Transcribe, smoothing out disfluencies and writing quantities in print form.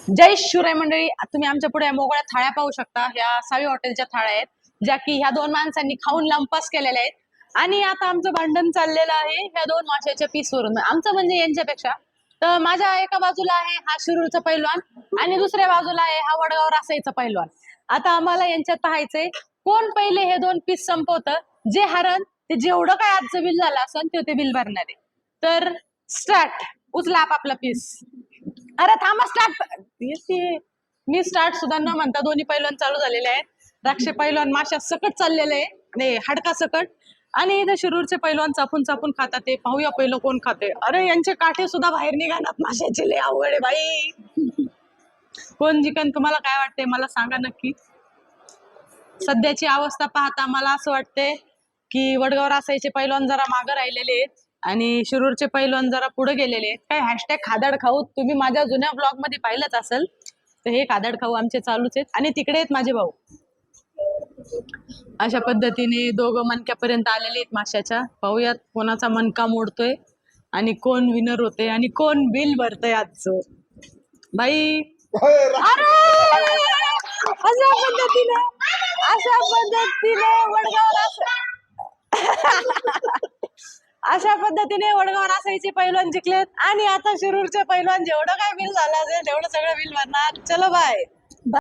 जय शिवराय मंडळी. तुम्ही आमच्या पुढे मोकळ्या थाळ्या पाहू शकता. ह्या सावी हॉटेलच्या थाळ्या आहेत, ज्या की ह्या दोन माणसांनी खाऊन लंपास केलेल्या आहेत. आणि आता आमचं भांडण चाललेलं आहे ह्या दोन माशाच्या पीसवरून. आमचं म्हणजे यांच्यापेक्षा. तर माझ्या एका बाजूला आहे हा शिरूरचा पैलवान आणि दुसऱ्या बाजूला आहे हा वडगाव रासाईचा पैलवान. आता आम्हाला यांच्यात पाहायचंय कोण पहिले हे दोन पीस संपवतं. जे हरण ते जेवढं काय आजचं बिल झालं असेल ते बिल भरणार आहे. तर स्टार्ट. उचला आपापला पीस. अरे थांबा, स्टार्ट. मी स्टार्ट सुद्धा न म्हणता दोन्ही पैलवान चालू झालेले आहेत. द्राक्ष पैलवान माशा सकट चाललेले आहे आणि हाडका सकट. आणि इथे शिरूरचे पैलवान चापून चापून खातात. ते पाहूया पहिलं कोण खाते. अरे यांचे काठे सुद्धा बाहेर निघाणार माशाचे. लय अवघड आहे बाई. कोण जिंकन तुम्हाला काय वाटतंय मला सांगा नक्की. सध्याची अवस्था पाहता मला असं वाटतंय की वडगाव रासाईचे पैलवान जरा मागे राहिलेले आहेत आणि शिरूरचे पैलवान जरा पुढे गेलेले आहेत. काय हॅशटॅग खादाड खाऊ तुम्ही माझ्या जुन्या ब्लॉग मध्ये पाहिलंच असेल. तर हे खादाड खाऊ आमचे चालूच आहेत आणि तिकडे आहेत माझे भाऊ. अशा पद्धतीने दोघं मणक्यापर्यंत आलेले आहेत माशाच्या. पाहूयात कोणाचा मणका मोडतोय आणि कोण विनर होते आणि कोण बिल भरतय आजचं. बाई अरे अशा पद्धतीने वडगाव रासाईचे पैलवान जिंकलेत आणि आता शिरूरचे पैलवान जेवढं काय बिल झालं असेल तेवढं सगळं बिल भरणार. चलो बाय.